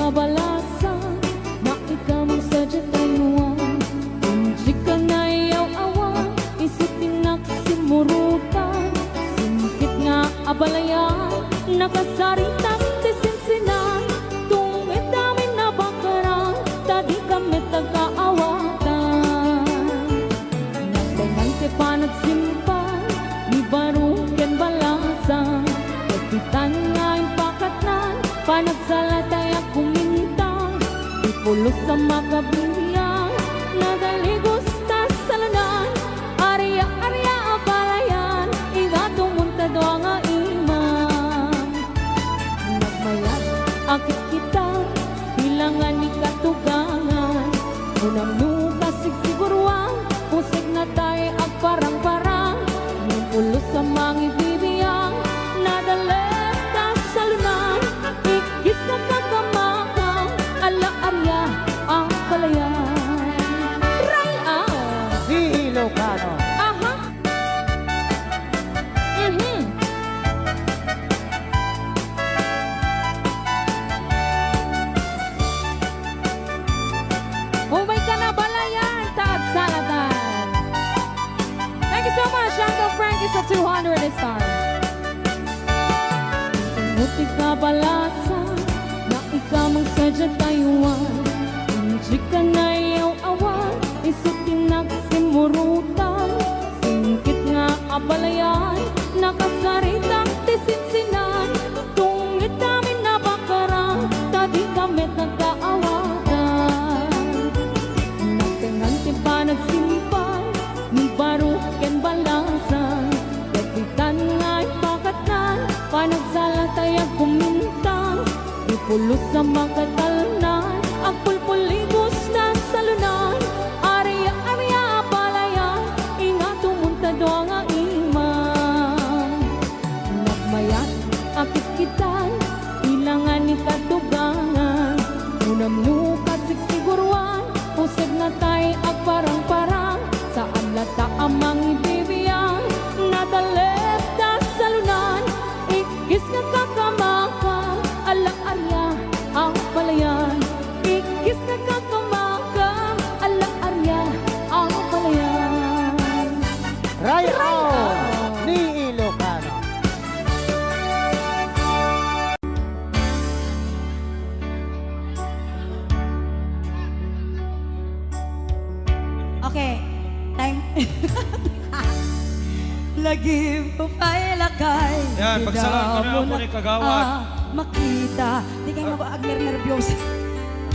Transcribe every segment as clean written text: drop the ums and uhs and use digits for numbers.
Kabalasan na ikaw ang sadya tayuan, hindi ka na iyaw awan, isipin na kasimurutan, singkit nga abalayan, nakasaritang tisinsinan, tungit namin na bakaran, tadi kami tagkaawatan. Nagtangan te panagsimpan, ni baruken balasan, kapitan nga yung pakatnan, panagsalatay kumintang, ipulos sa makabiyang, nagaligos ta sa lanan, arya-arya apalayan, igatong muntado nga imang. Nagmayat, akit kita, hilangan ni katugangan, unang nukas sigsiguruan, pusik na tayo agparang-parang, ipulos sa mga ibibiyang, nadalit ta sa lunan, ikis na pagkamakang, ala-arya ang palayan. Raya! Ilocano. Aha! Bumay ka na balayan, taag salatan. Thank you so much, Uncle Frankie sa 200 star. Mutik ka balasan, na ikaw ang sadya tayuan, hindi ka na iyaw awan, isutin na kasimurutan, singkit nga abalayan, nakasaritang tisinsinan, tungit namin na bakaran, tadi kami nagkaawatan. Nagtangan ti panagsimpan, ni baruken balasan, kapitan nga ipakatnan, panagsalatay ang kumintang, ipulos sa makatalnan, ang pulpuligos na salunan, arya-arya palayan, ingato muntado nga imang. Nagmayat, akit kitan, ilangan ni katugangan, unam nukas sigsiguruan, pusig na tayo agparang-parang, saan lata amang ibibiyang, nadalit na salunan, ikis na kakamakang, ala-arya ang palayan, ikis na kakamakang, ala-arya ang palayan. Raya ni Ilocano. Okay, time. Lagi mo pa'y lakay. Yan, pagsalan ko na ako ni Kagawad. Makita, di kayo mag-agner nervyos.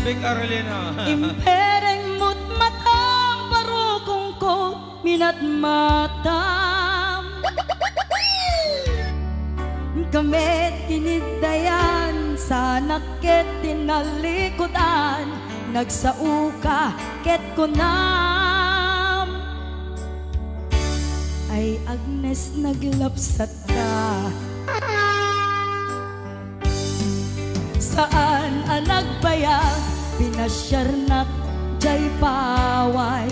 Big Arlena. Impereng mo't matang parukong ko, minat matam. Kamit kinidayan, sa nakit tinalikudan, nagsauka ket kunam. Ay Agnes naglapsat ka, saan ang nagbayag, pinasyar na jay paway.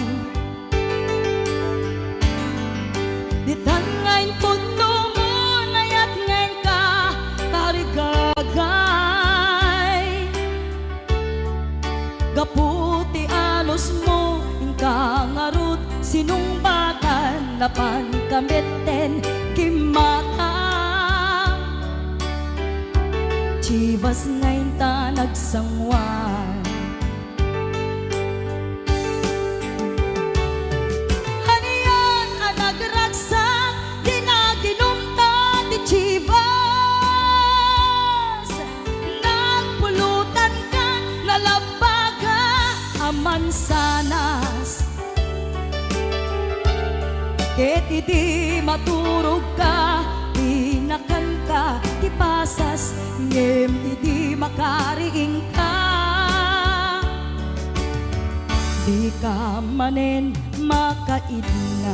Ditan ngayon puno mo, nayat ngayon ka, tarigagay. Gaputi alos mo, ingka ngarut, sinumbatan, napan kamiten, kimata. Chivas ngayon ta nagsangwan, haniyan ang nagragsak, di naginom ta di Chivas. Nagpulutan ka, nalabaga ang mansanas, ket idi maturog ka, inakan ka, di pasas, ngem idi makariing ka. Di ka manen makaidna.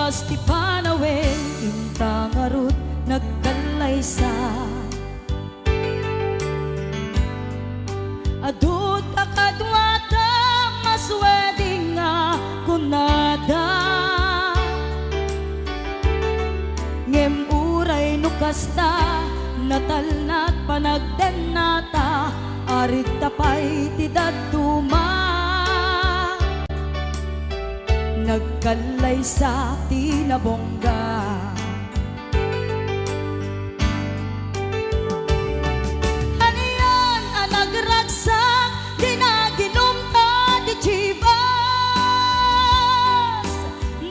Imas ti panawin intang arut nagkalaysa. Adut kakadwata masweding nga kunada. Ngem uray nukasta natalnat panagden nata arit tapay ti daduma. Nagkalay sa tinabongga. Haniyan ang nagragsak di naginom ta di chivas.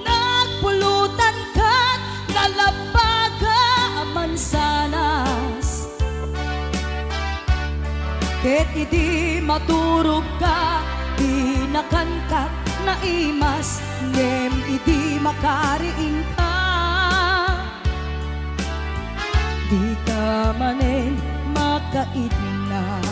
Nagpulutan kat nalabaga mansanas. Ket idi maturog ka di nakangkat na imas ngem idi makariing ka. Di ka manen makaidna.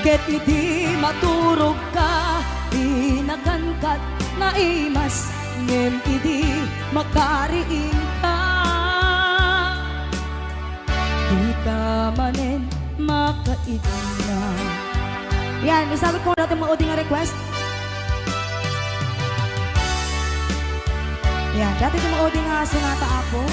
Ket idi maturog ka di nakangkat na imas ngem idi makariing ka. Di ka manen makaidna. Yan, isagot ko natin mga uding request. Yan, dati itong mga uding sunata ako.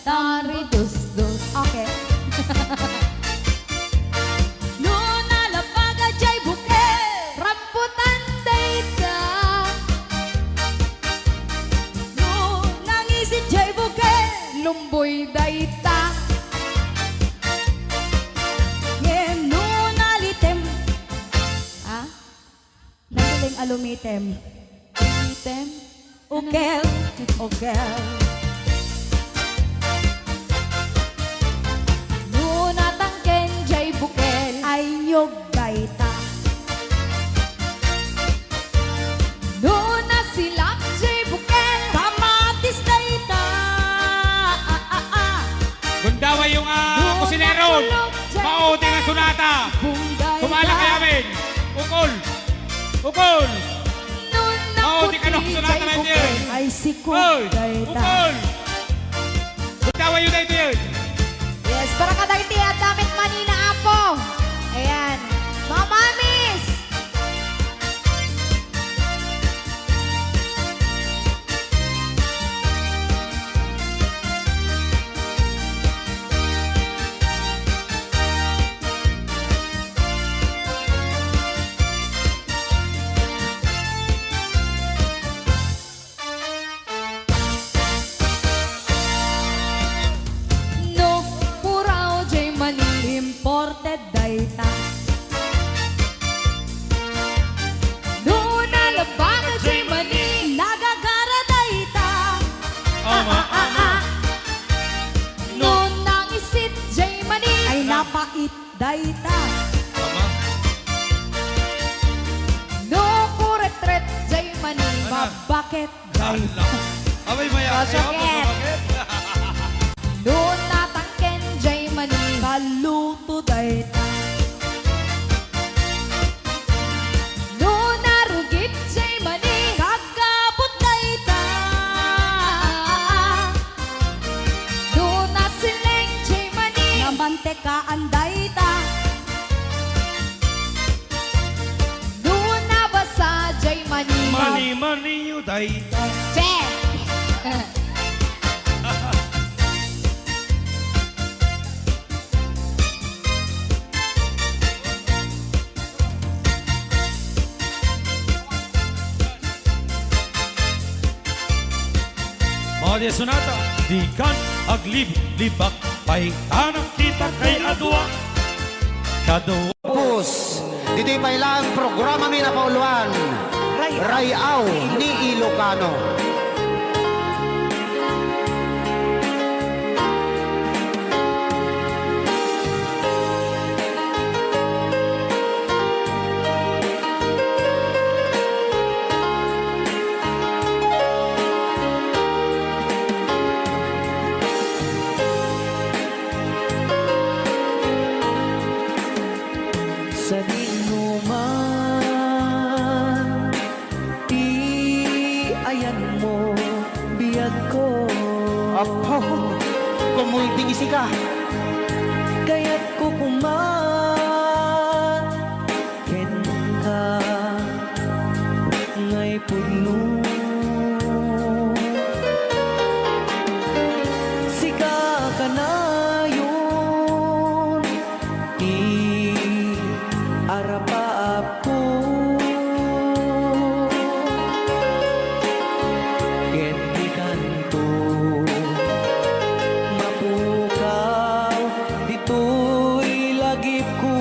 Tari dus-dus. Okay. Luna lapaga jay buke rambutan dayta. Luna ngisit jay buke lumboy dayta. Yen luna litem. Ah? Nagaling alumitem. Alumitem? Ukel. Ukel. Ayog dayta. Nuna silak jay bukel kamatis dayta. Gundawa yung kusinero. Mauti ng sunata. Sumala kay amin. Ukol. Ukol. Mauti ka ng sunata na yun. Ay sikul dayta. Ukol. Gundawa yun dayta yun. Yes, para kadagiti at damit manina apo. Ayan. Mga mamis! No, puraw jay mani imported dayta. Nuna labaga jay mani nagagara dayta. Nunang isit jay mani ay napait dayta. no kuretret jay mani babakit dayta. Abay maya. Bakit? Nuna tangken jay mani Kaluto dayta. Nuna rugit jay mani Kagabot dayta. Nuna sileng jay mani Namantekaan dayta. Nuna basa jay mani Mani yu dayta. Che! Adi Sonata, di kan aglib-libak, pahintanang kita kay Adwa. Kadwa. Pus, dito'y pailang programa mi na pauluan. Rayaw ni Ilocano. Sa dinuman, di ayan mo, biyag ko. Apo, kumulting isi ka. Kaya't kukuman, ken ka, ngay puno. Sika ka na yun, arapaap ko. Ket di kanto mapukaw, dito'y lagip ko.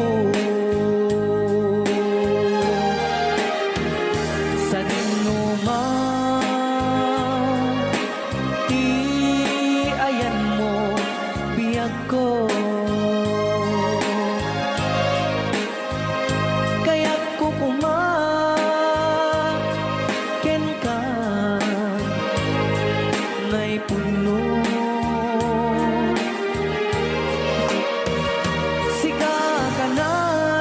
Sa dinuman, di ayan mo, biyag ko. Kaya't kukuman, ken ka, ngay puno. Sika ka na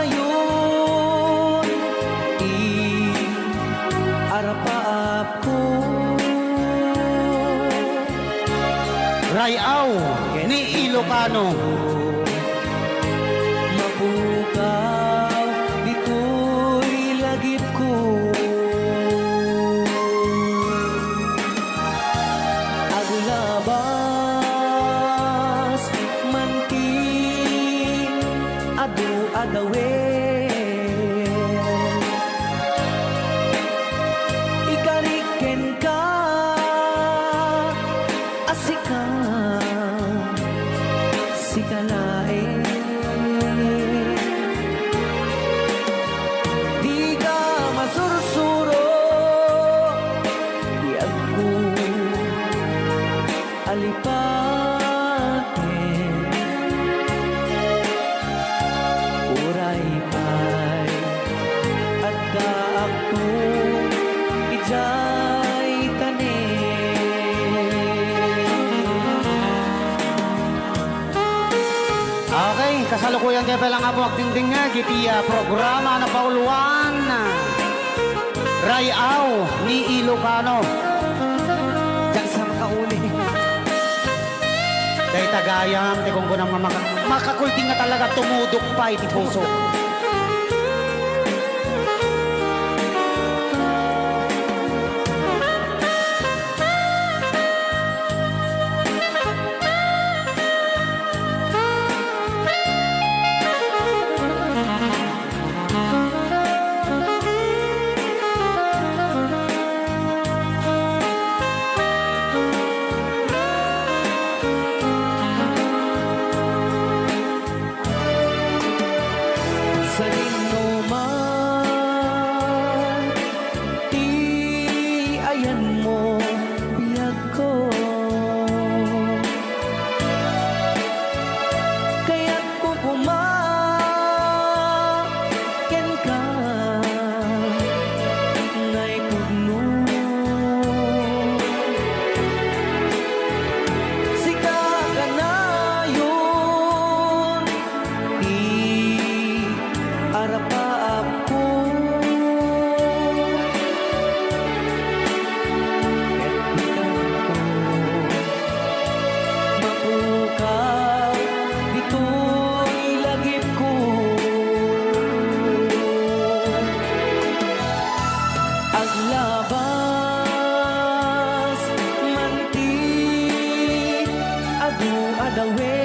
yun, arapaap ko. Rayaw ni Ilocano. Mapukaw, dito'y lagip ko. Aglabas, manti, adu-adawe. Ikariken ka, asika, sikalae. Di ka masursuro, di ako alipatin. Uray pa'y at kaakto, ijay Okay, kasalukuyan kayo palang abo agdingding nga gitiya programa na pauluan. Rayaw ni Ilocano. Diyan sa makauli. Dahil tagayam, di kung kunang makakulting nga talaga tumudok pa iti puso. Sa dinuman, di ayan mo, biyag ko. Kaya't kukuman, ken ka, ngay puno. Sika ka na yun, arapaap ko. Ket di kanto mapukaw, dito'y lagip ko. Aglabas, manti, adu-adawe.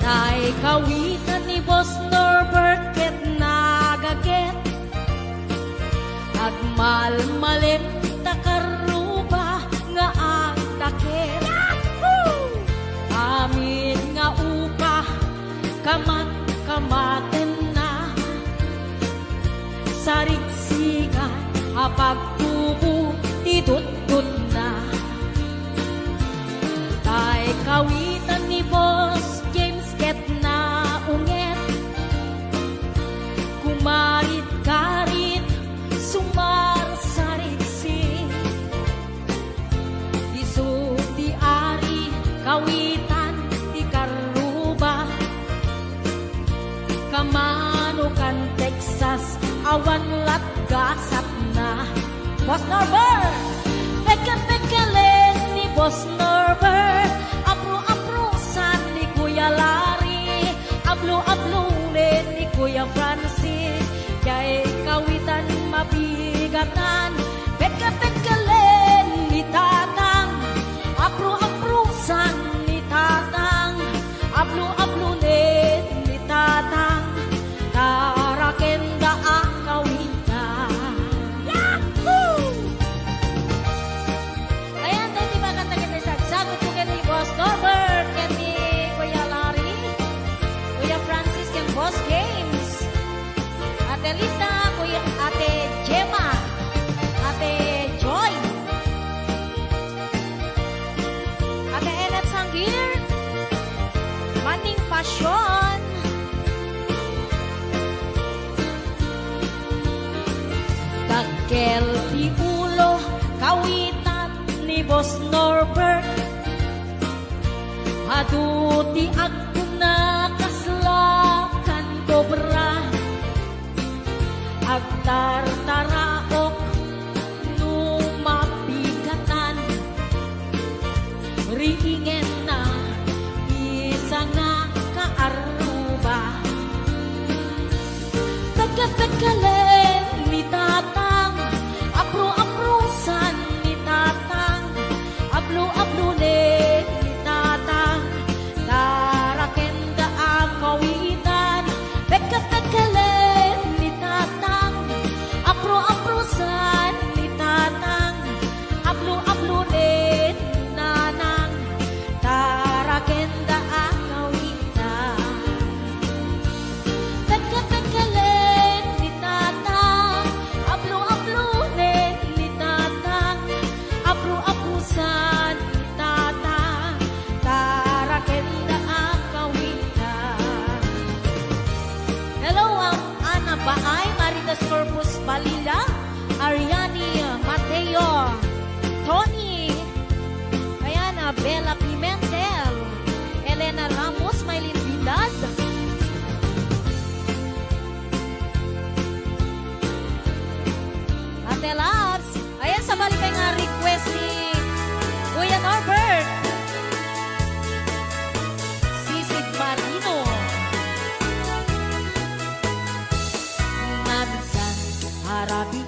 Tay kawitan ni Boss Norbert ket nagaget agmalmalin takaruba nga ang takit amin nga upa kamat-kamaten na sarigsigan apag tubo idut-dut na tay kawitan ni Boss James ket na unget kumarit-karit sumar sarigsi isu di ari kawitan di karuba kamanukan Texas awan latgasat na Boss Norbert peke-pekelen ni Boss Norbert apro-aprosan ni Kuya Larry ablo-ablulen ni Kuya Francis kay kawitan mabigatan peke-pekelen ni Tatang apro-aprosan ni Tatang ablo-ablulen ni Tatang tarakenda ang kawitan ayan din di ba kanta kita sagot ko kay Boss Norbert kay ni Kuya Larry Kuya Francis kay Boss James Ate Lita Kuya Ate Gemma Ate Joy Ate Enet Sanggir Maning Pasyon Dagkel ti ulo kawitan ni Boss Norbert aduti ako na kaslakan kobra agtartaraok numapigatan riingen na isa nga kaaruba pagkapagkalen ni Tatang apro-aprosan ni Tatang ablo-ablulen ni Tatang tarakenda ang kawitan pagkapagkalen ni Tatang apro-aprosan ni Tatang ablo-ablulen ni Nanang tarakenda ang kawitan pagkapagkalen ni Tatang ablo-ablulen ni Tatang apro-aprosan ni Tatang tarakenda ang kawitan hello Ana Baay Maritas Corpus Balila Ariani Mateo Tony Ayana Bella Pimentel Elena Ramos Maylin Vidal Ate Labs ayan sa balik nga request ni Kuya Norbert Sisig Marino Nabigsan harabi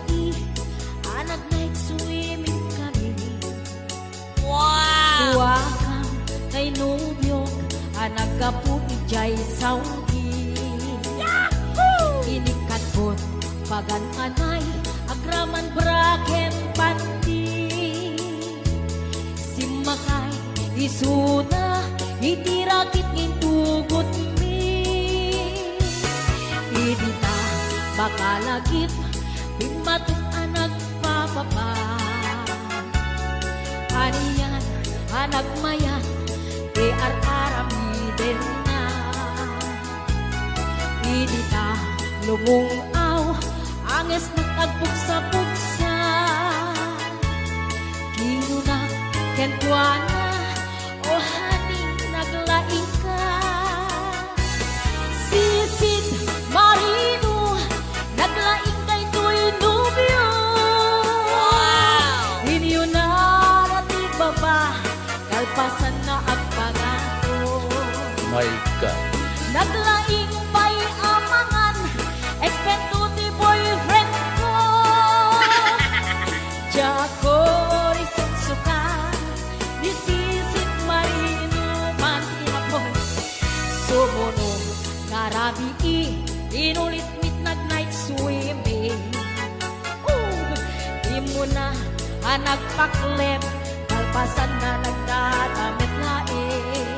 anak night swimming kami Suwakang kay Nubyo anak kapu ijay Saudi Inikatbot pagan anay agraman braken pandi Simakay isuna itirakit intugot mi Idita bakalagip bimatuk anak papapa Aniyan anak mayan di ar-aramiden na Idita lumungaw anges nagtagbuksa-buksa Kinunak kentuana o haning naglaing ka Sisid Marino naglaing kay Tuy Nubyo Inyo na rating baba kalpasan na agpangato My God. Naglaing pa'y amangan Ekspekto ti boyfriend ko Jako risit suka Disisit marino man inapoy inulit midnight swimming. Di mo na nagpaklep, kalpasan na nagdadamit laing.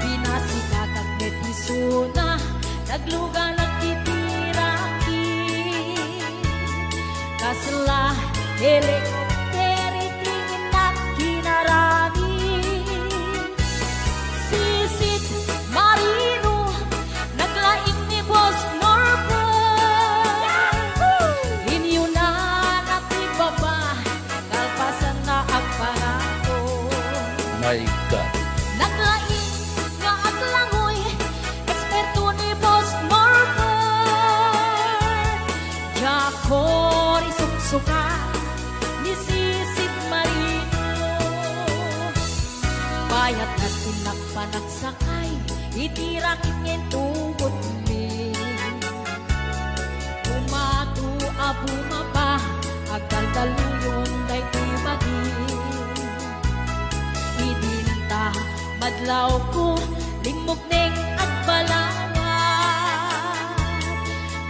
Pinasikat at metiso na, nagluga nagtitiraki. Kasla, helikopteri, tingin at kinarami. Sisit, marino, naglaing ni Boss Norbert. Inyo na natibaba, kalpasan na ang pangako. My God. Naglaing nga at langoy, eksperto ni Boss Norbert. Jacori suksuka, ni Sisit Marino. Bayat na tinakpanagsakay, itirakit ngayon tubod mi. Umatu abumaba, agdaldaluyon day tibagin. Idinta, madlaw ko, limog neng at balawa.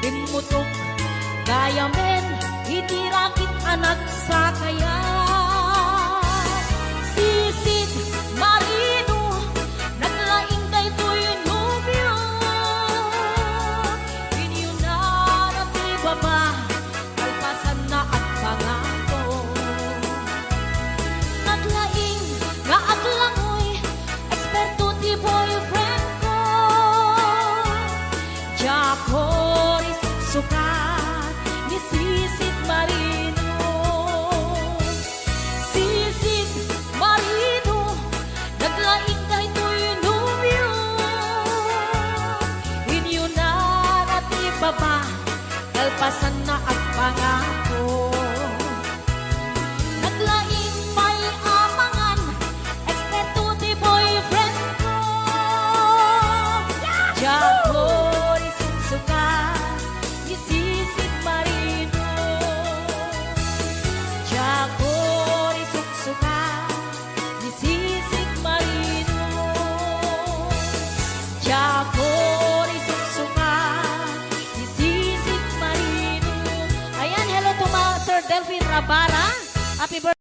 Dimutok, gaya men, itirakit anak sa kaya. Sisit, marino, naglaing kay to'y nubyo. Inyo na natibaba, kalpasan na at pangako. Naglaing nga at langoy, eksperto ti boyfriend ko. Jacori sukat, ni Sisit Marino. Sisit Marino, naglaing kay to'y nubyo. Inyo na natibaba, kalpasan na at pangako. Naglaing may amangan, eksperto ti boyfriend ko. Jacori suksukan, ni Sisit Marino. Jacori suksukan, ni Sisit Marino. Jacori suksukan, ni Sisit Marino. Ayan, hello to mga Sir Delphine Rabara. Happy birthday.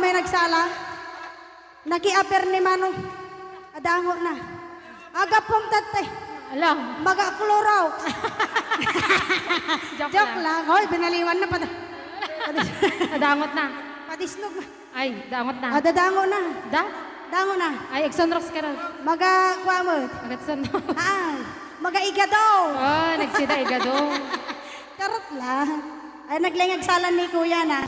may nagsala. Nakiaper ni Manong. Adango na. Agapong tate. Ala, Magakluraw. joke Joke lang. lang. Hoy, binaliwan na pa. Dangot na. Patisnog na. Ay, dangot na. Dadango na. Da? Dango na. Ay, Exonrox ka rin. Magakuha mo. Exonrox. Magaiga daw. Oh, nagsida igado. Karot lang. Ay, naglingag salan ni Kuya na.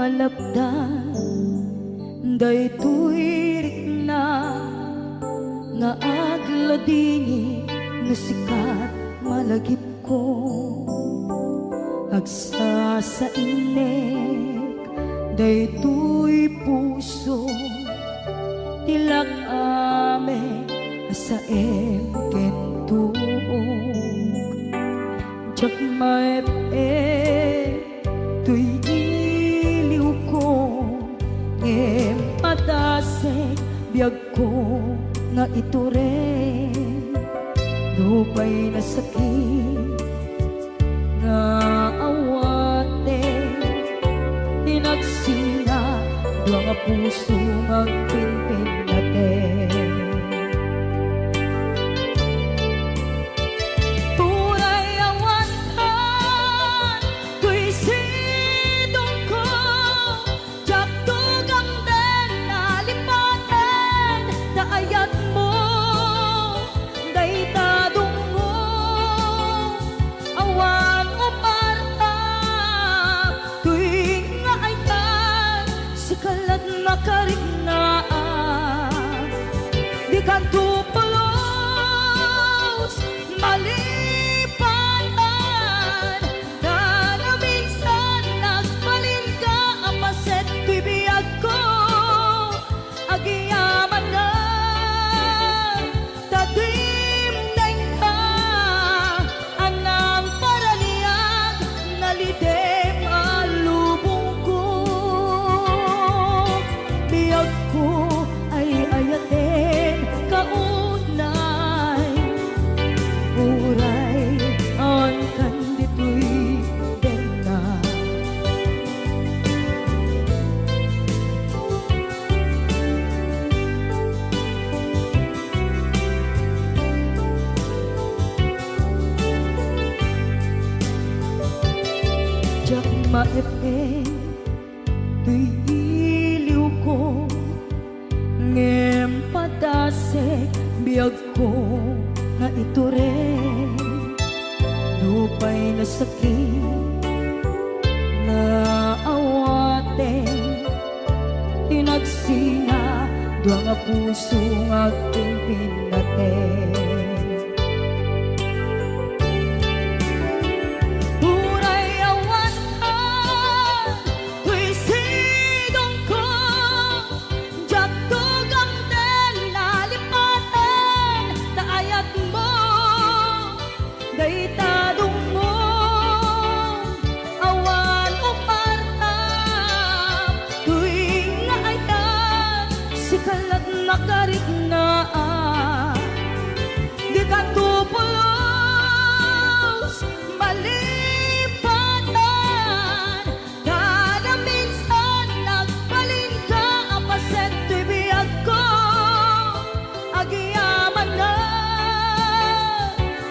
malabdan daytoy rikna nga agladingi nga sikat malagip ko agsa sa inek daytoy puso tilak ame sa kentuog jak maep tuy iliw ko ngem padasek biyag ko nga ito rin lupay na sakit nga awate inagsina dua nga puso magpinpin natin tunay awatan tuy sidong ko jak tugang den nalipaten daayat mo daytadong mo awan uparta tuwing nga aytan sa kalat makarinaan di ka tupulos malipatan na minsan nagbalin ka apaset tuy biyag ko agiyaman na tadimdeng ka anang paraniyag nalidem alubong ko biyag ko ay ayaten kaunay uray on kanditoy den na jak maepe tuy iliw ko ngem padasek biyag ko nga ito rin lupay na sakit na awate tinagsina dua nga puso nga pinpinaten tunay awatan tuy sidong ko jak tugang den nalipaten daayat mo daytadong mo awan uparta tuwing nga aytan si kalat nakariknaan di ka tupulos malipatan kada minsan nagbalin ka apaset tuy biyag ko agiyaman na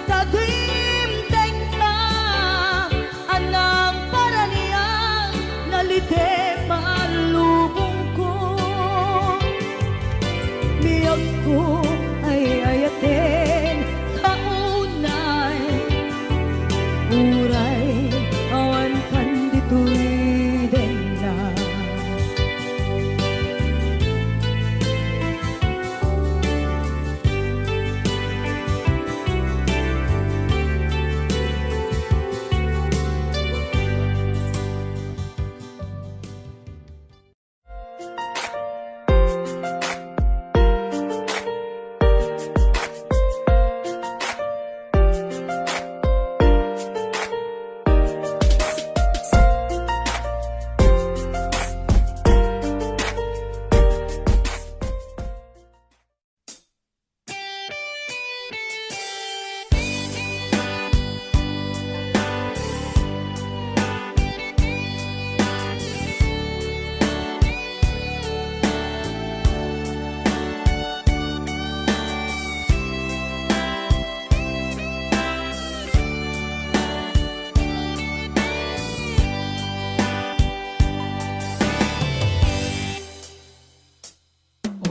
tadimdeng ka anang paraniyang nalidem alubong ko biyag ko ay ayaten kaunay uray awan kanditoy den na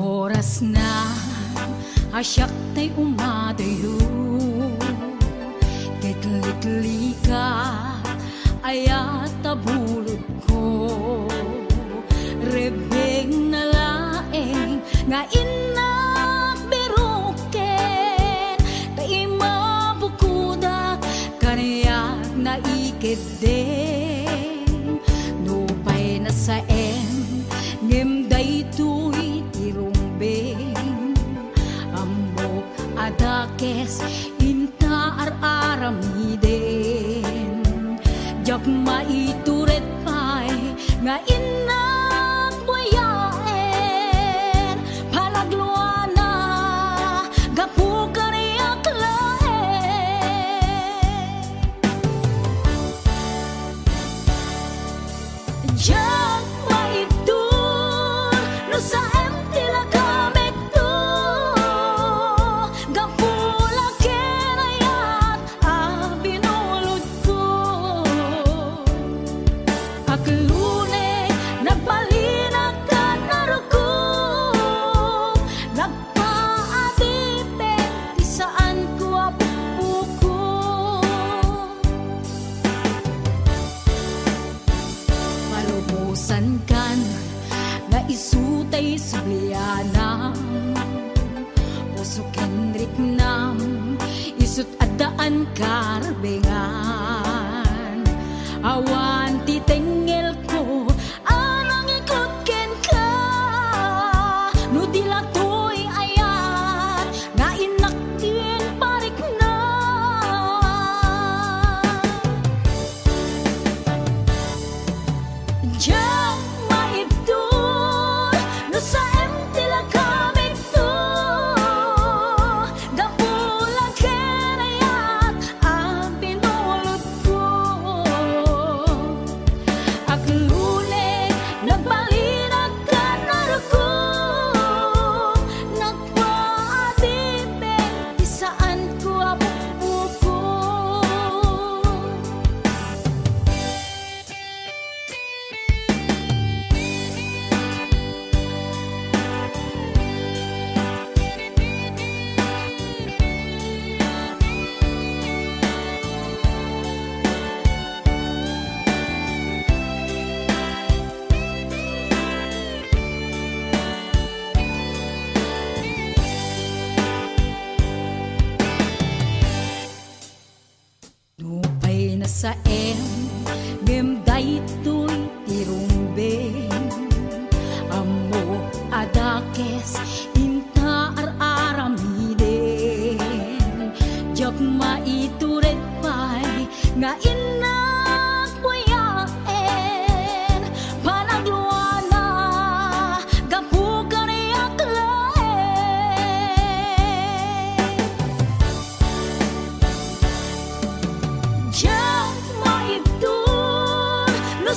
oras na asyak tay umadayo Kitli ka ayat tabulod ko nga inak biruken kay mabukudak kaniyak na ikeden nupay na sa ngem daytoy tirumbeng amok adakes inta aramiden jak maituret pay nga inak buyaen palagluana gapu kaniyak laen jak maitur no sa tila kamek to gapula kenayat abinulod ko aklune nagpalinag ka naruko nagpaadipe di saan ko apuko malubusan kan nga isutay subliana puso kendrik nam isut adaan karbengan awan titengel ko anang ikot ken ka no dilatoy ayat nga inaktin parik na jak maibdol no sa tila kamig to gapula kenayat ang pinulot ko aklune nagbalinag ka naruko nagpaadibe di saan ko apupuko nupay na sa ngem daytoy tirumbeng amo adakes inta aramiden jak maituret pay nga inak buyaen panagluana gapu kaniyak laen jak maibdol no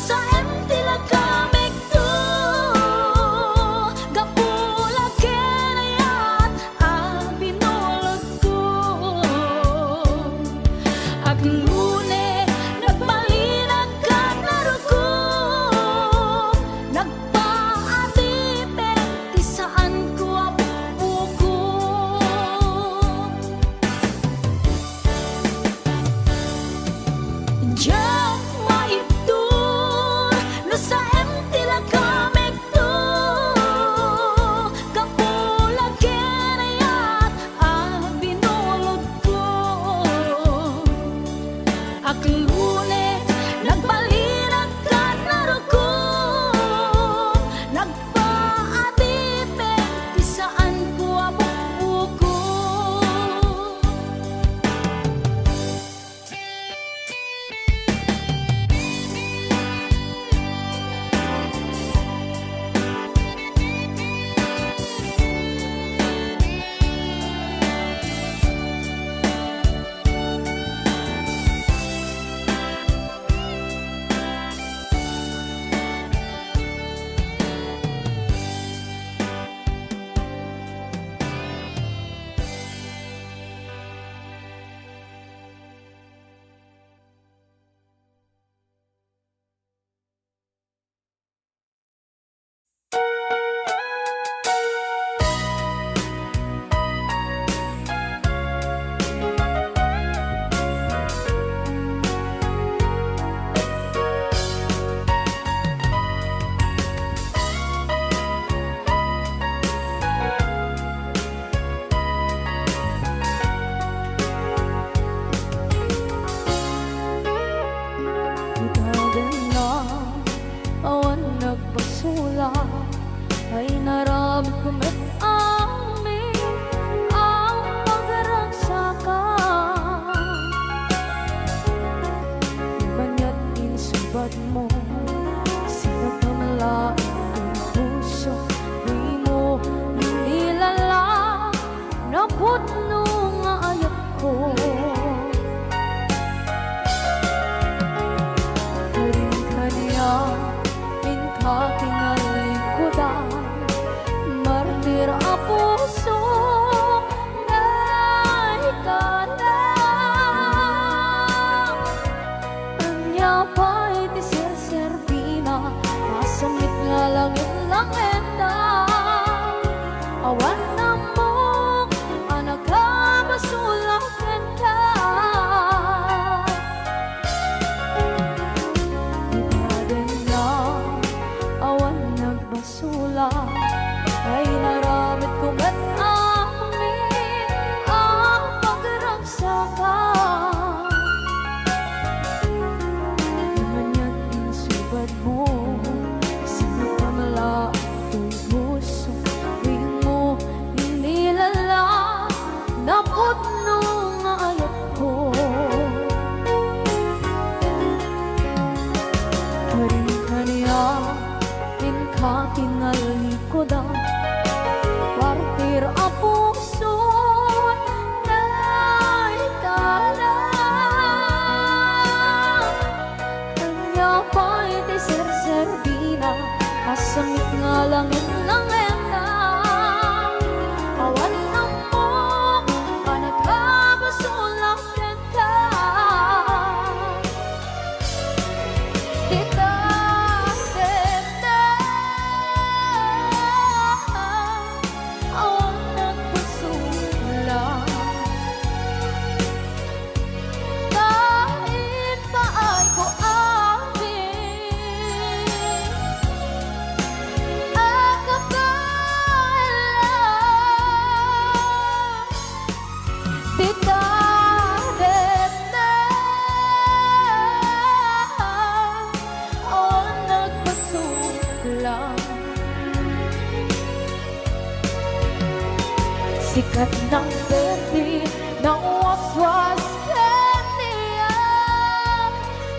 Sikat ng berde ng waswas kaniya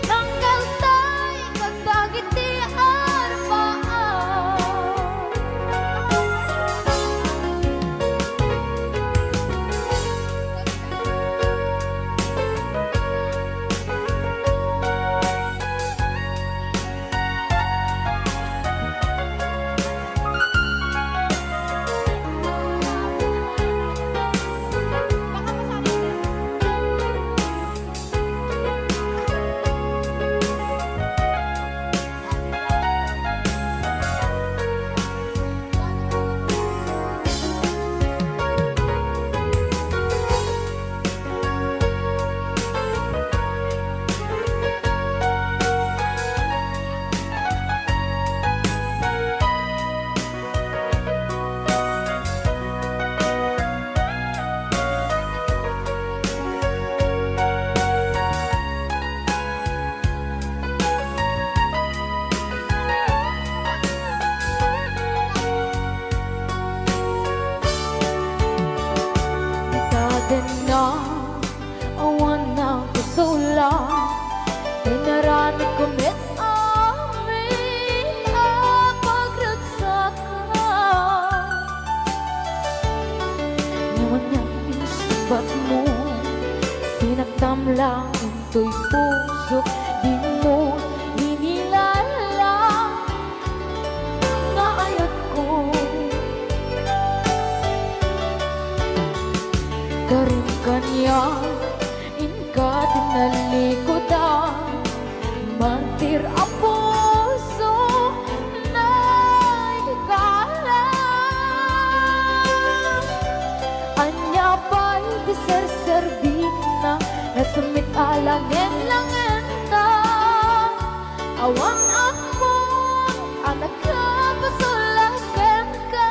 ng kaltay kagdagiti arbaan. Na awan ng kusula Pinarami kumit amin ang pagragsakan. Ngayon ang isbat mo Sinaktam lang into'y puso Di mo hinilala Nga ayat ko Karin kanya inka tinalikodan Mantir ang puso na ikalang Anya ba'y diserservina Na sumit alangin-langin ta Awan akong anak ka pasulagan ka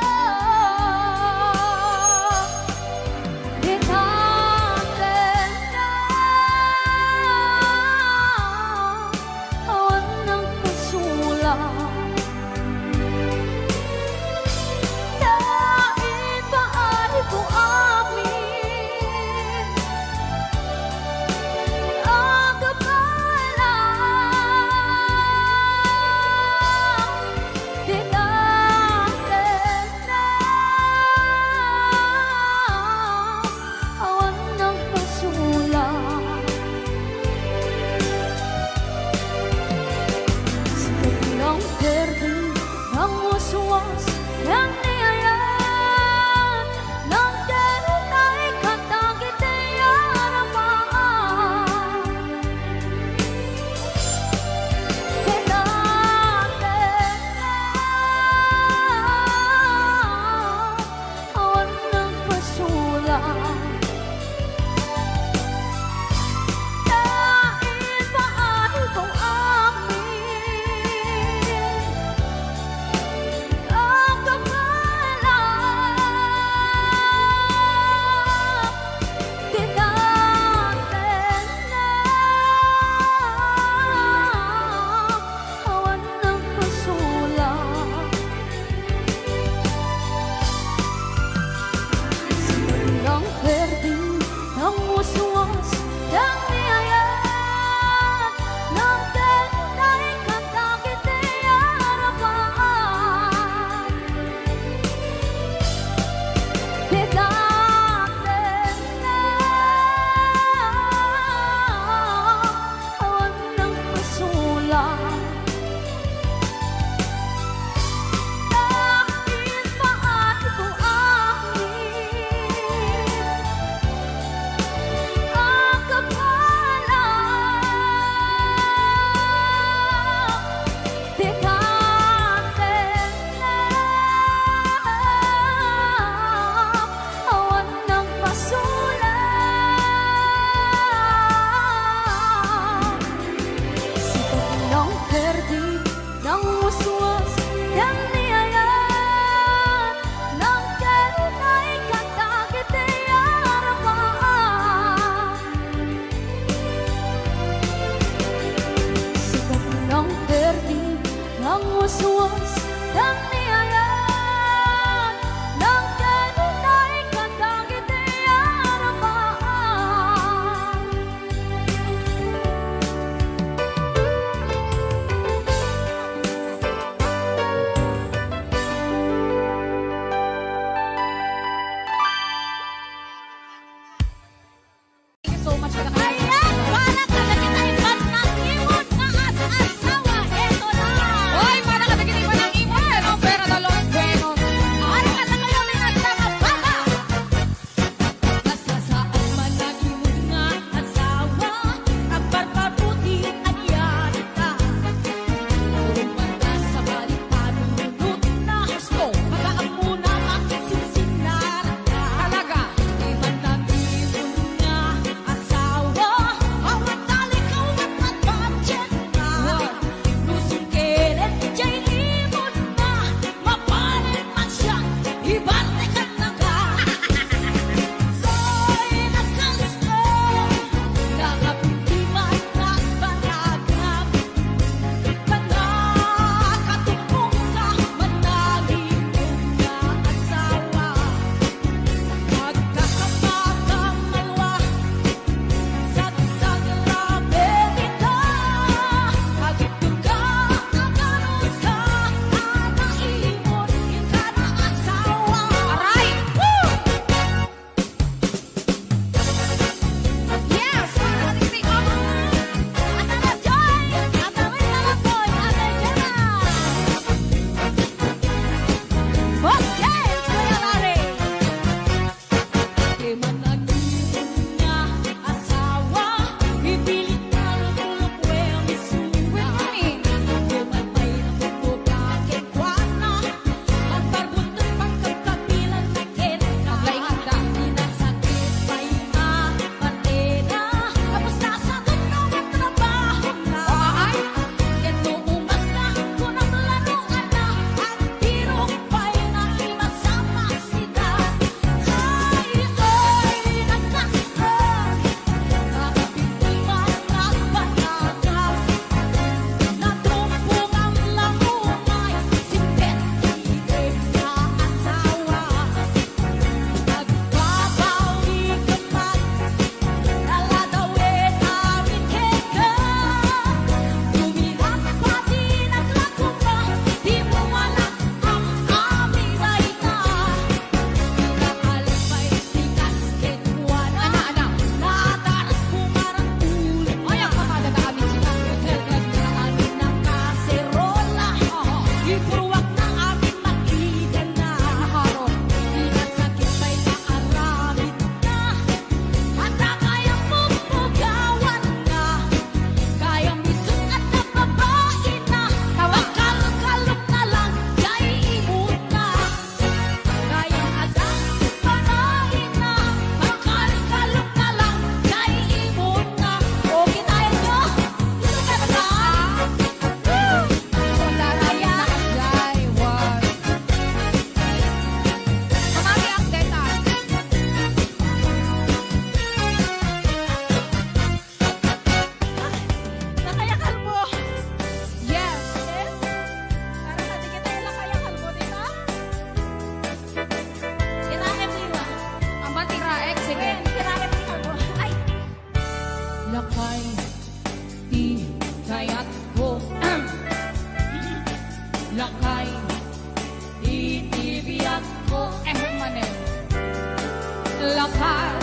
lakay,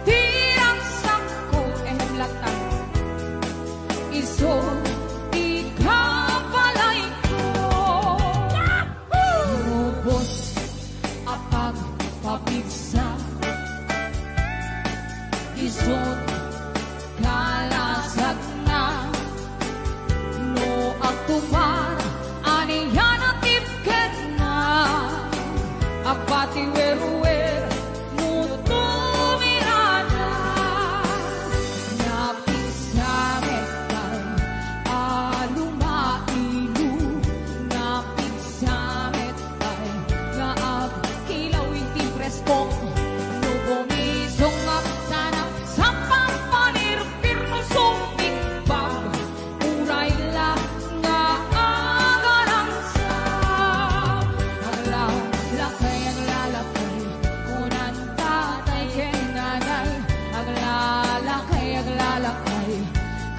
tirang sangko, latang, iso, ikapalay ko. Robos, apag, papigsa, isot, kalasag na, no aktumar, aniyan at ipket na, apati weruwer, muto mirada, napisametay, alumailu, napisametay, naag, kilaw iti preskong, no bumisong at sana, sa pampanirpir mo sumigbag, uray lang nga agarang sa aglalakay, kunan tatay kay nanay, aglalakay,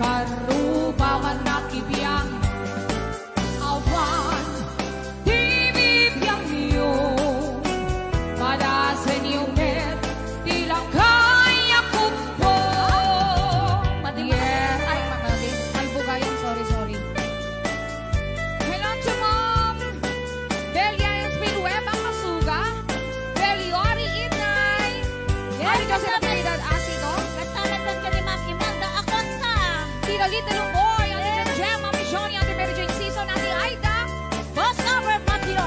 karubawan na kibiyang, awan, di bibiyang niyo, padasan yung met, tilang kaya ko po. Yes. Ay, matalim. Ay, bugayan. Sorry. Hello to Mom. Delia Espinueva Masuga. Beliori Inay. Ay, Joseph Trinidad Asido. Katalatan ka ni Ma'am Imanda Acosta. Tito Lita Lumboy. Ate Jem, Mami Johnny, Ate Mary Jane Season, Ate Aida. Boss Albert Matiro.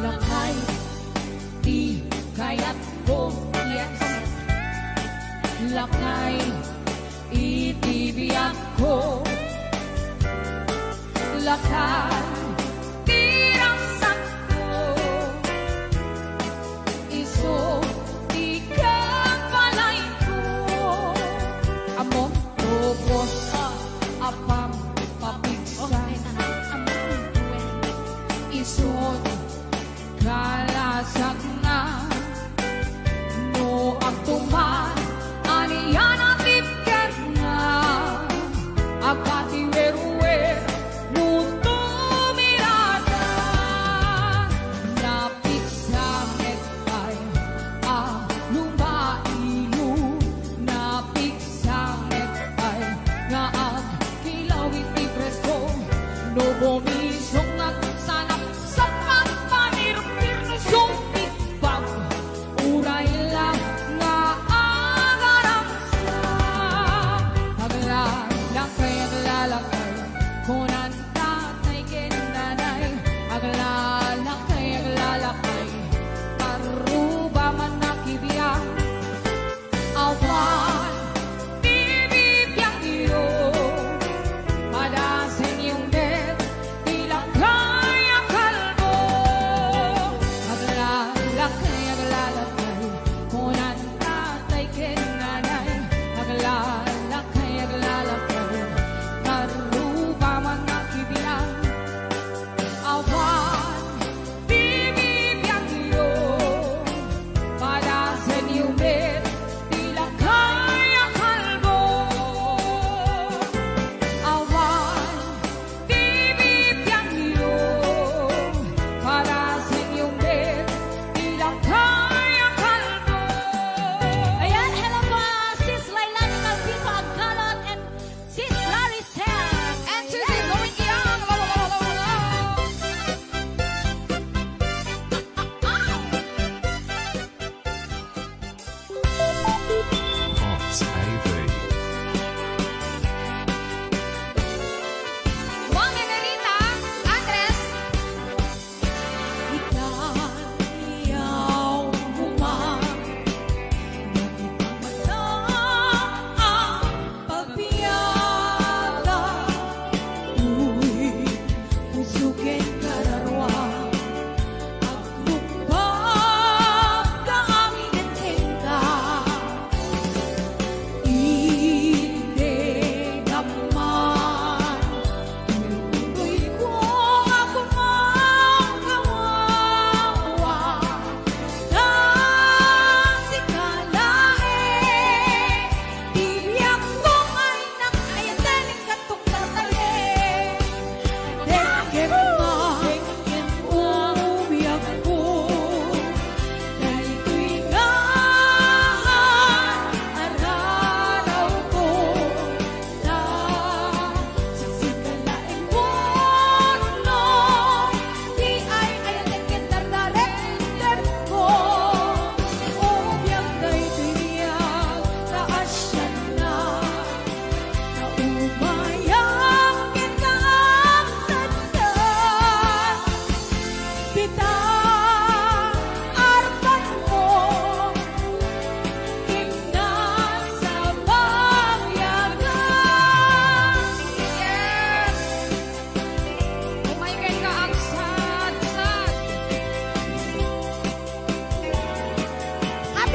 Lakay, di kaya't ko. Yes. Lakay, itibiyang ko. Lakay, tirang sakto. Iso, ikang palay ko. Among robos, apang papigsa. Isot, kalasag na, no aktuman, aniyan at ipket na, agati weruwer, muto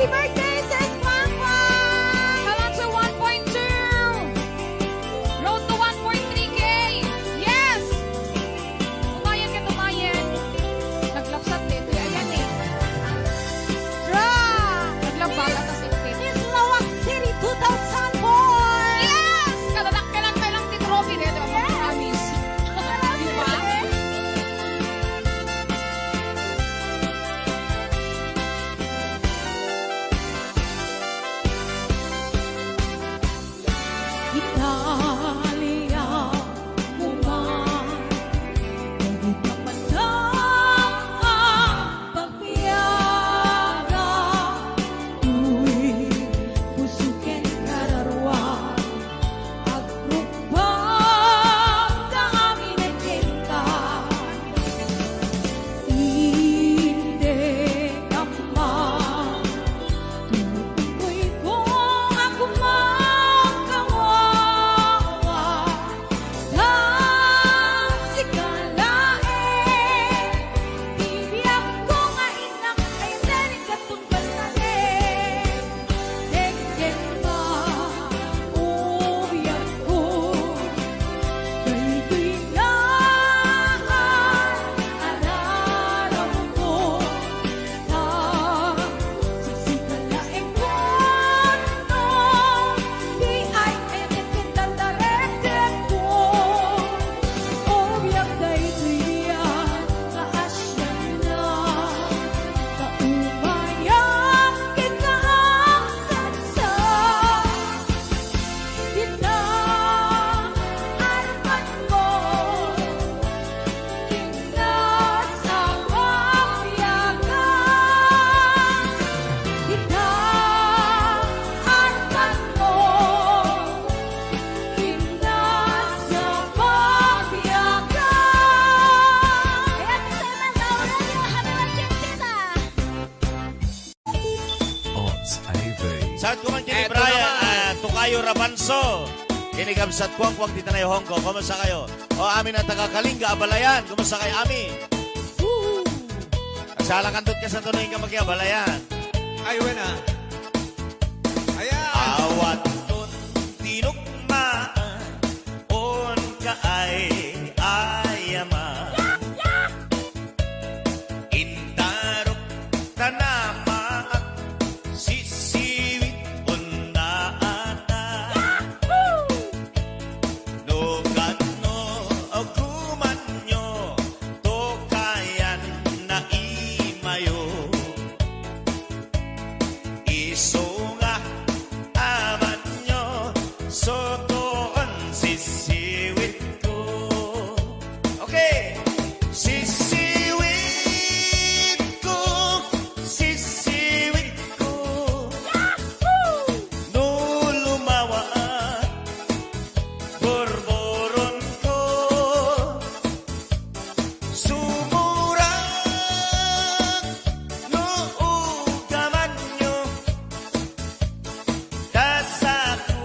Happy birthday, Sis Pangpang! Come on to 1.2. Road to 1.3K. Yes! Tumayan ka, tumayan. Naglapsat din. Ayan eh. Naglambala tas itik. Miss Lawak City 2004! Yes! Kalanak ka lang kailang titrophy dito. Yes! Promise. Diba? Italia, Oman, ngunit napadang ang pagbiyaga. Tuwing busukin kararwa, agrupang na amin ay kinta. Hindi naman tuloy kong ako magkawawa. Dahil si kalain, tibiyag ko nga inak ay narin katunggal na rin. Degdeg ba, uyak ko, kay tuwinaan, araram ko, si kalain ko, di ay edit tandaretet ko. Uyak kay tuwian, kaasyan na, kaumayan kita ang sansa. Kita arapan mo, kinasa pabiyagan. Kita arapan mo, kinasa pabiyagan. Kaya kita naman tawanan niyo, happy birthday, tita! Odds Ivy. Saat ko man kini Brian, Tukayo Rabanso. Kinigabsat ko ang dito na yung Hong Kong. Kumusta kayo? O amin ang taga-Kalinga, Abalayan. Kumusta kayo, Ami? Kasalakandot ka sa tuloy ka mag-Abalayan. Ay, wena. Ayan. Awat ton tinukmaan, on ka ay ayaman. Intarok tanama at sisiwit undaata. Nugat no agkuman nyo, tokayan na imayo. Iso nga aman nyo, sotoon sisiwit ko. Okay. Sisiwit ko, sisiwit ko. No lumawa, borboron ko. Sumurang, no ugaman nyo, dasaku,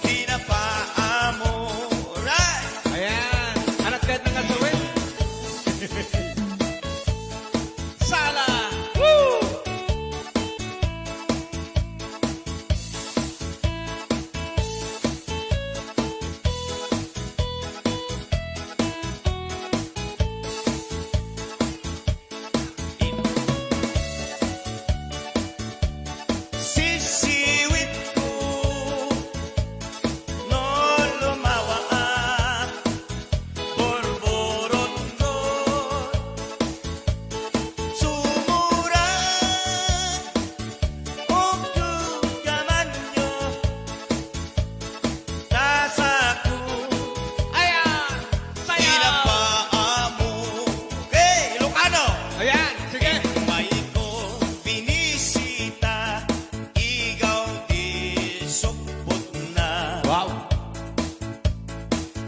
pinapaamuray. Ayan. Anak kahit ng asawin. Sala! Sisiwit ko, no lumawa, borboron ko. Sumura, o dugaman nyo, nasaku. Ayan. Sayaw. Pinapaamu. Okay, Ilocano. Ayan. Sige. May ko binisita, ikaw di supot na. Wow.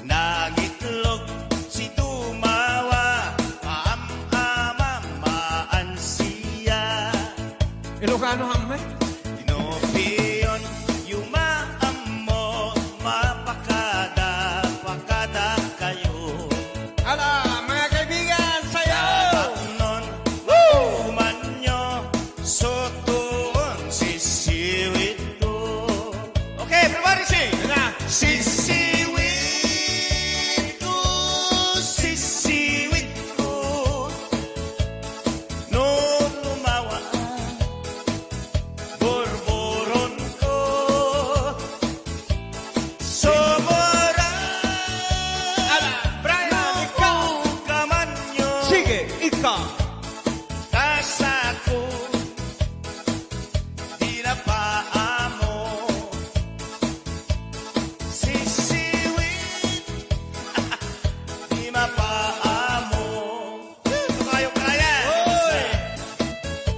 Nagitlog si Tumawa, maam-amamaan siya. Ilocano hangme. Pinopiyon, yumaam mo, mapakada kayo. Ala, mga kaibigan, sayaw. Tatapnon, mauman nyo,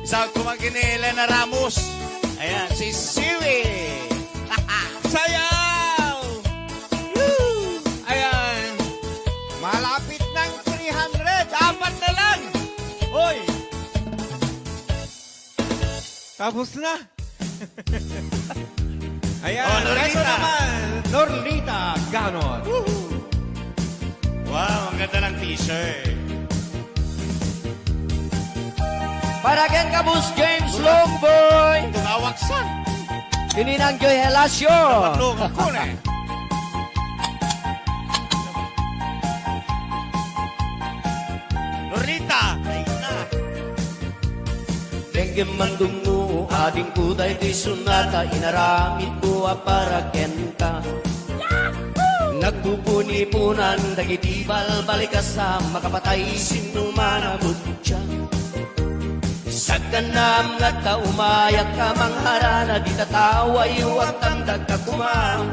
Sa kumagin ni Elena Ramos. Ayan, si Siwi. Sayaw! Woo! Ayan. Malapit ng 300. Apat na lang. Hoy! Tapos na. Ayan. Oh, Norlita. Ito naman, Norlita Ganon. Wow, ang ganda ng t-shirt. Para kang kabus James Longboy. Tungawaksan. Kininang Joy Helasio. Matlong ko na. Norlita. Ay na. Dengue mandungu ading kuday di sunata inaramid ko para kenta. Nagpupuni-punan dagitibal balik ka sa makapatay sinumana butya. Sa ganam nga ta umayak ka mangharana di tataway huwag tamdag ka kumam.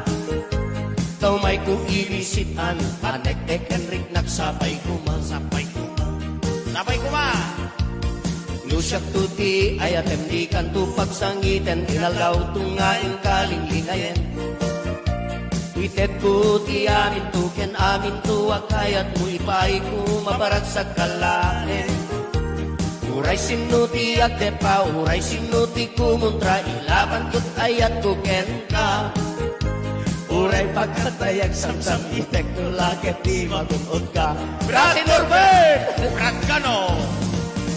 Tau may kuibisitan anek-ek enrik nagsapay kuma. Sapay kuma. Sapay kuma. Lusyak tuti ayatem di kanto pagsangiten inalaw tungaing kalinglingayen. Itet ko ti amin to ken amin to akayat mo ipay ko mabarag sa kalain. Uray sinuti at depa uray sinuti kumuntra ilaban ko't ayat ko ken ka. Uray pagkatayag samsam itek no laket di magunod ka. Brasi Norbert! Brad Gano.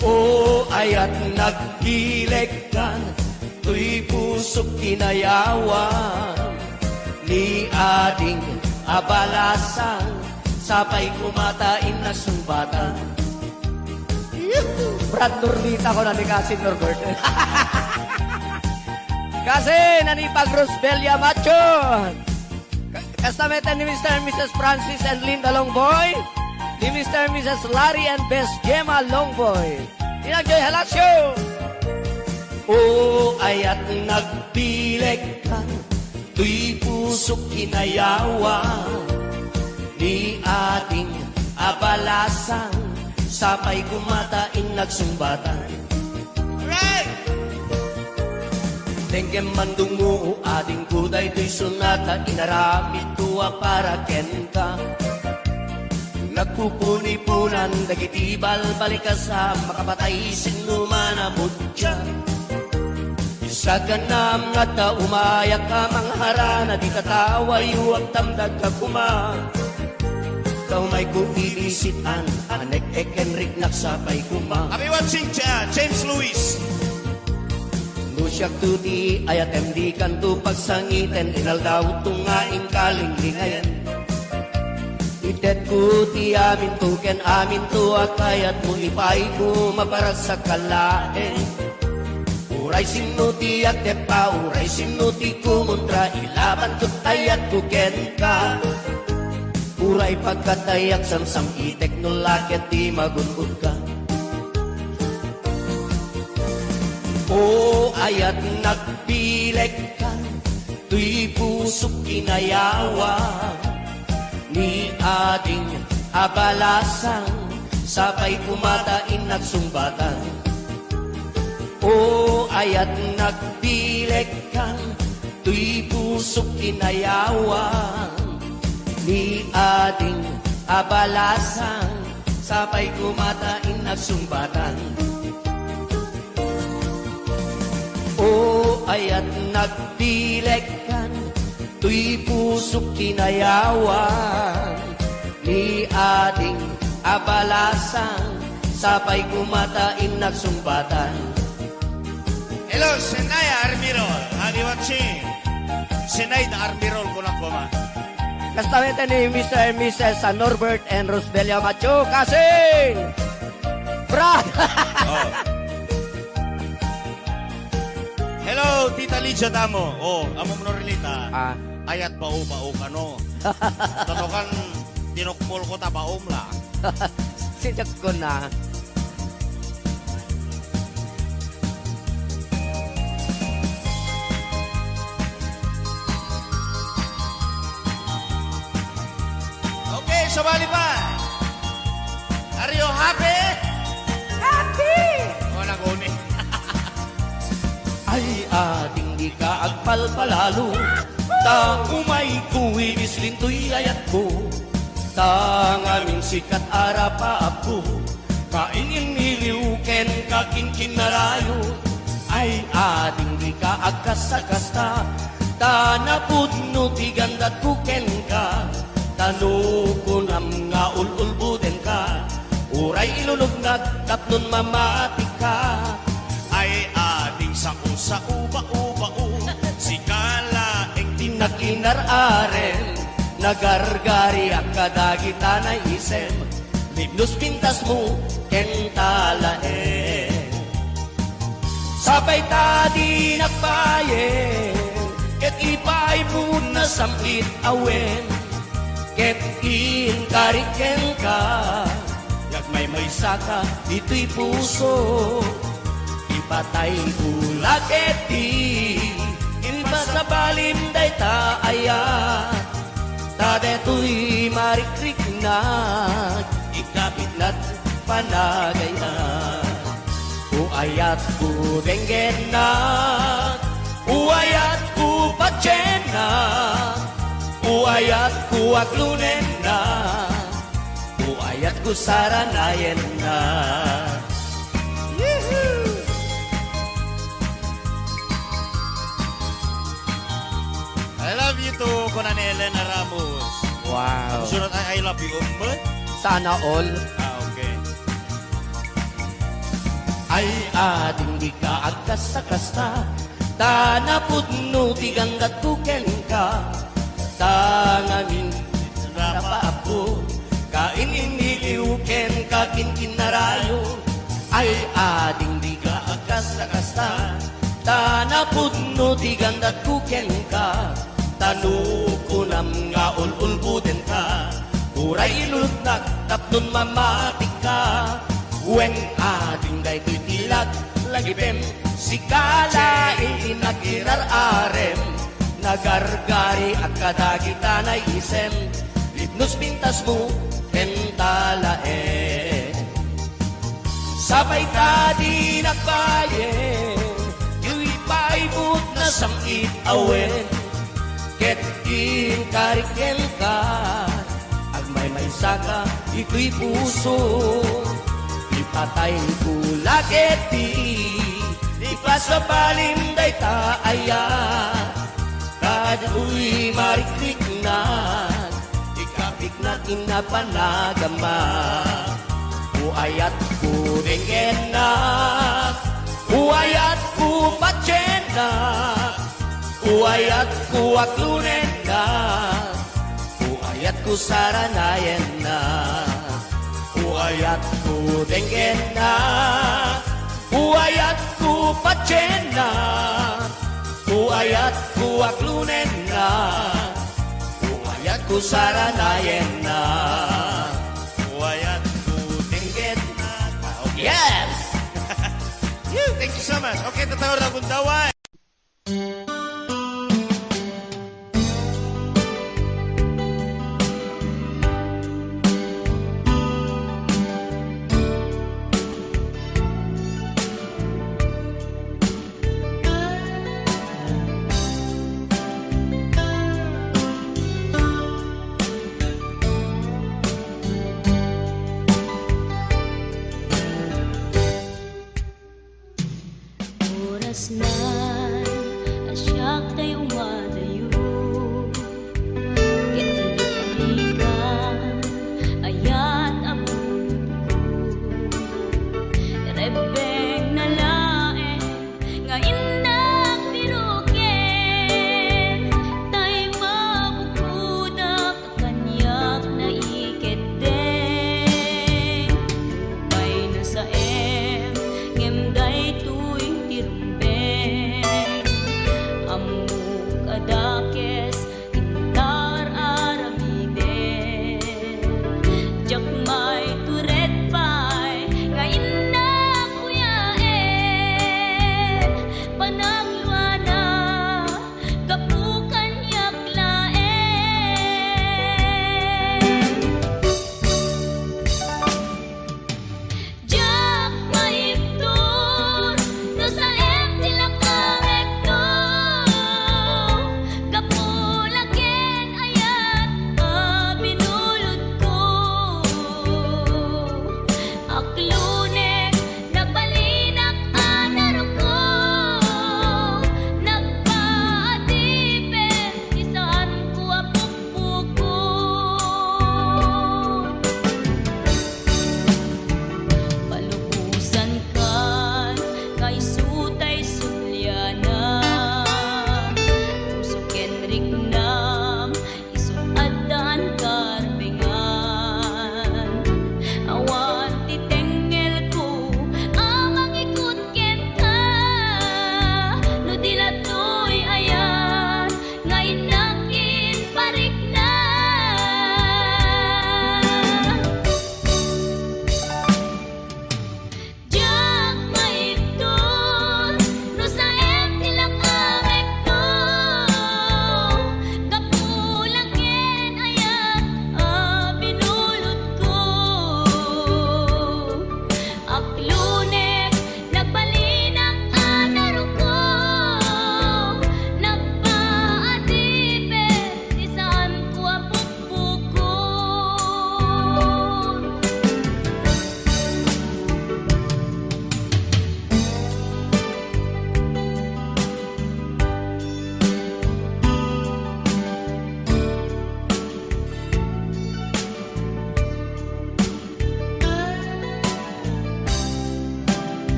O ayat nagdilegkan, tuy pusok kinayawan, ni ading abalasan, sabay kumatain na sumbatan. Brad Norlita ko na ni Kasin Norbert. Kasi nanipag Rosbelia Macho. Kastameta ni Mr. and Mrs. Francis and Linda Longboy. Ni Mr. and Mrs. Larry and Best Gemma Longboy. Inagjoy Halasyo. O ayat nagbileg ka, tuy pusok kinayawan, ni ating abalasan, sabay kumatain nagsumbatan. Right! Dengue mandungu ading kuday tuy sunata inaramid tuwa para ken ka. Nagpupuni-punan dagitibal balik ka sa makapatay sinumana mutya. Sa ganam nga ta umayak ka mangharana di tataway huwag tamdag ka kuma. Kau may kuibisitan anek-ek enrik nagsapay kuma. Kami watching James Lewis. Lusyak tuti ayatem di kanto pagsangiten inaldaw tungaing kalinglingayan. Itet ko ti amin to ken amin to akayat mo ipay ko maparag sa kalain. Uray sinuti at depa uray sinuti kumuntra ilaban ko't ayat ko ken ka. Uray pagkatayak samsam itek no laket di magunod ka. O ayat nagbileg ka, tuy pusok kinayawan, ni ading abalasan, sabay kumatain nagsumbatan. O ayat nagbileg ka, tuy pusok kinayawan, ni ading abalasan, sabay kumatain nagsumbatan. O ayat nagdilegkan, tuy pusok kinayawan, ni ading abalasan, sabay kumatain nagsumbatan. Hello, Senaya Armirol. Kami watching. Senayda Armirol ko na kuma. Kastamete ni Mr. and Mrs. Norbert and Rosbelia Macho. Kasing! Brad! Oh. Hello, Tita Lydia Damo. Oh, among Norlita. Ayat bao ka no. Tatokan tinukpol ko ta baom la. Sinjak ko na. Okay, sabali pa. Are you happy? Happy! O, naguni. di ka agpalpalalo. Ta umay kuwi islintoy ayat ko. Ta ngamin sikat arapa ako. Kaingin niliw ken kaking kinarayo. Ay ading di ka agkasta-kasta. Ta napudno ti gandat ko ken ka. Tano ko nam nga ululbuden ka. Uray ilulugnag tapnon mamati ka. Ay ading sa uba-uba-u. Si kala eng Tinakinar-aren, nagargari ang kadagita na isem. Libnos pintas mo, kentalaen. Sabay tadi nagbayen, ket ipay mo na sampit awen. Ket inkariken ka, yagmay may saka, ito'y puso. Ipatay ulat ket di, ilba sa balim day taaya. Tadeto'y marikrik na, ikapit na't panagayan. Uayat ko denggen na, uayat ko patyen na, uayat ko aglunen na, uayat ko saranayen na. I love you too, Conan Elena Ramos. Wow. Susunod ay I love you, Sana all. Okay. Ay ading di ka agkasta-kasta. Ta napudno ti gandat kuken ka. Ta ngamin rapa ako. Kain iniliw ken kakin kinarayo. Ay ading di ka agkasta-kasta. Ta napudno ti gandat kuken ka. Tanu ko nam nga ululbuden ka. Uray ilulugnak tapnon mamatik ka. Wen ading day to'y tilag lagipem. Si kala itinakirar-arem. Nagargari at kadagita na isem. Libnos pintas mo kentalaen. Sabay tadi nagbayen, yu'y paibot na samkit awen. Ket inkariken ka, agmay may saka, ito'y puso. Ipatay ko laket di, ipasabalim day taaya. Kado'y marikrik na, ikapik na inapanagama. Uayat ko denggen na, uayat ko patyen na, uayat ko aglunen na, uayat ko saranayen na, uayat ko denggen na, uayat ko patyen na, uayat ko aglunen na, uayat ko saranayen na, Uayat ko denggen na. Okay. yes! Thank you so much. Okay, tatawag na kung daway. Oras na asyak tayo malayo. Kitalikan ayat ako. Rebeng na lae nga indak biruken. Tay mabukudak kanyak na iketeng. Upay na sa ngem day tuwing tirumben. Amo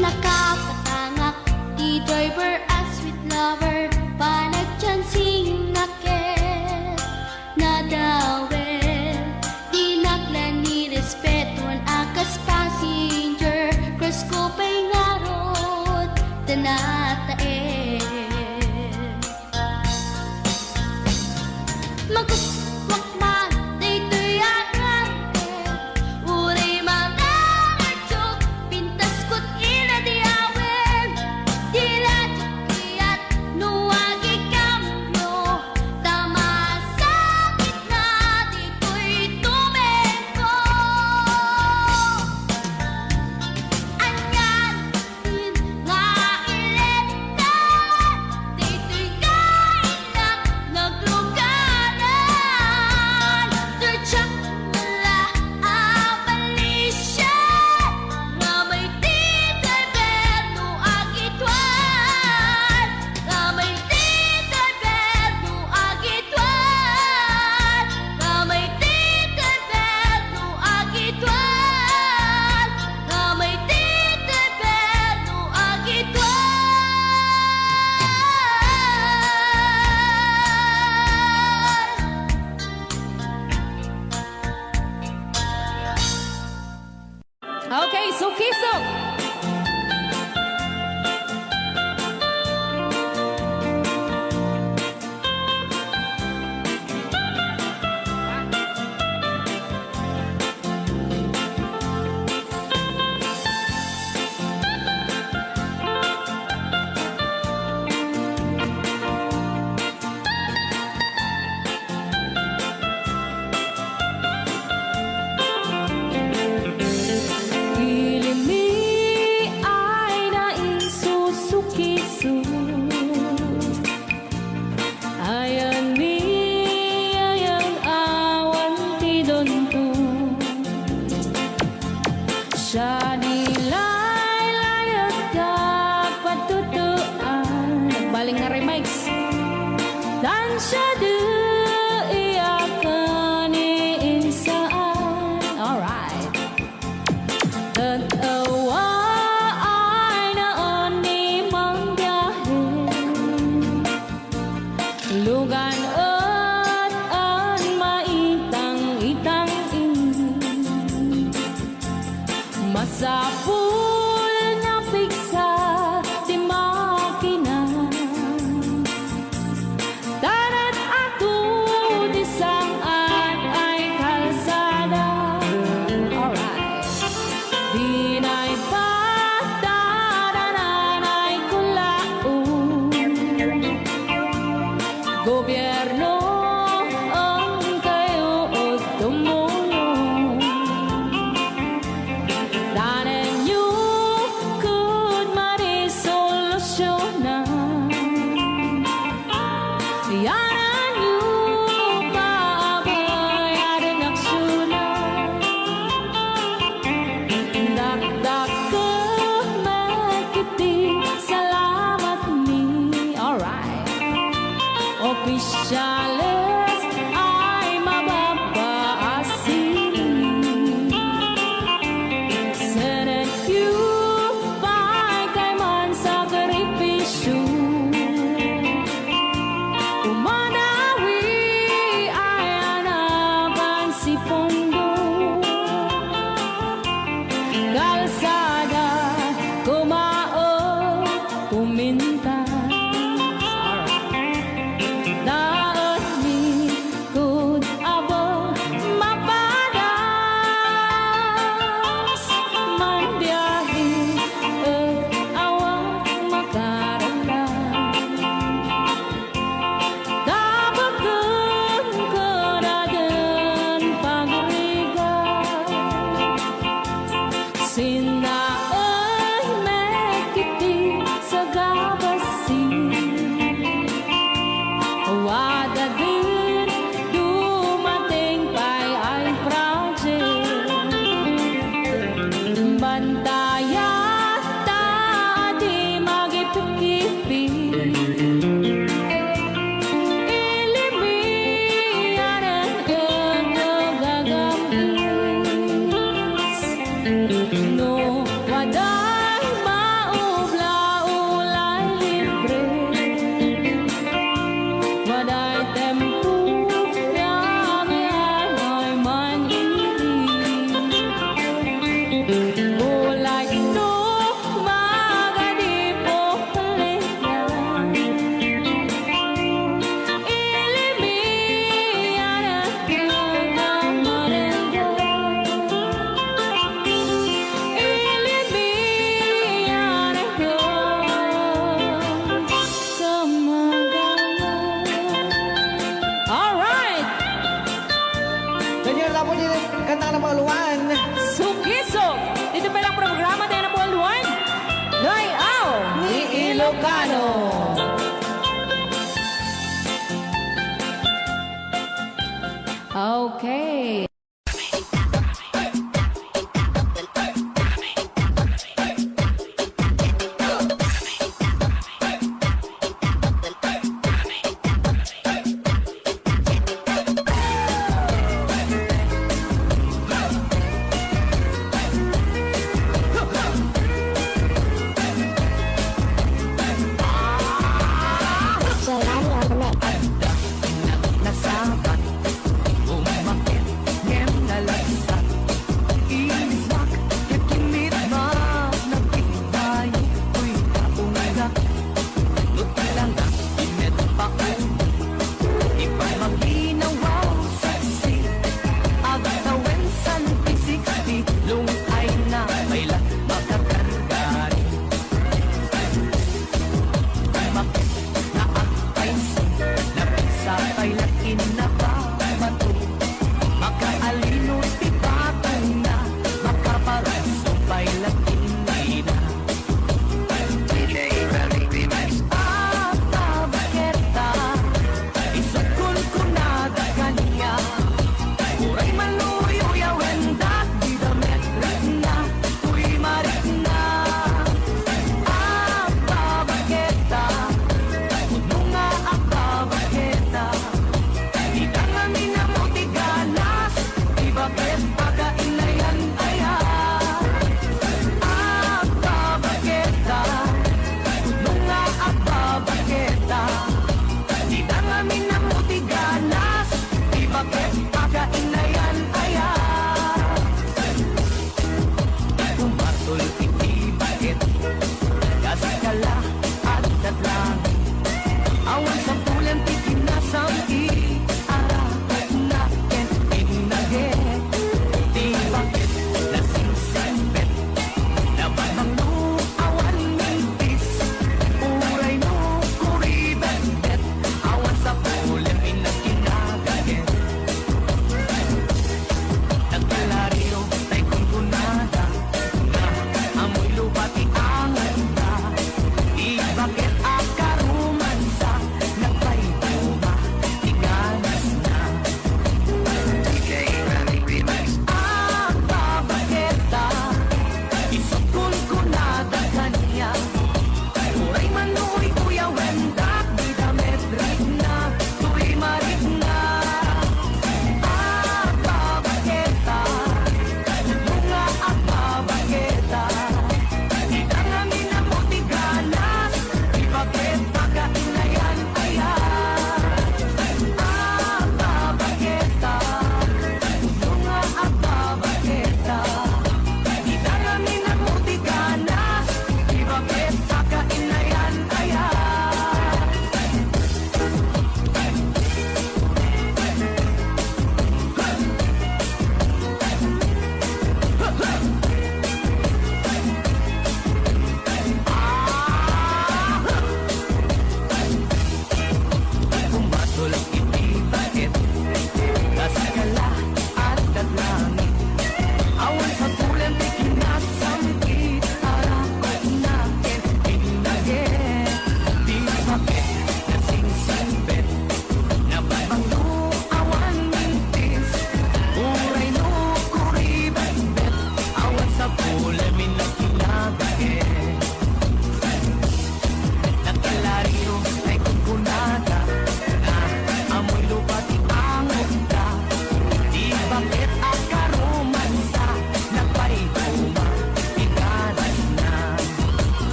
nakapatangak, di driver as sweet lover, panagchansing naket, nadawel, di naklan ni respetuan akas passenger, cross ko pa'y ngarot, tanatae. Magkuswak man, dito'y agante, uri mga nagtsok, pintas ko't inadiawen, tila tsukiat, nuwagi kamyo, tama sa gitna, dito'y tumeko. Anyan, nga ilenta, dito'y kainak, nagluganan, dirtsak mula abalisya, nga may titay berno agitwan, nga may titay berno agitwan, nga may titay berno agitwan, nga may titay berno agitwan. Okay, Sukiso. Ilimi ay naisusukiso, ayan ni ayang awan ti donto, siya nilay layat kapatutuan, nagbaling nga remix, dan siya di iyakan ni insaan. Alright. Tatawa ay naon ni manggahin, lugan at an maitang-itang masapul na piksa di makina, tanan ato di saan ay kalsada. Alright. Dinay patanan ay kulaon, gobyerno ang kayo o tumulong, tanan nyo Ilocano. Okay.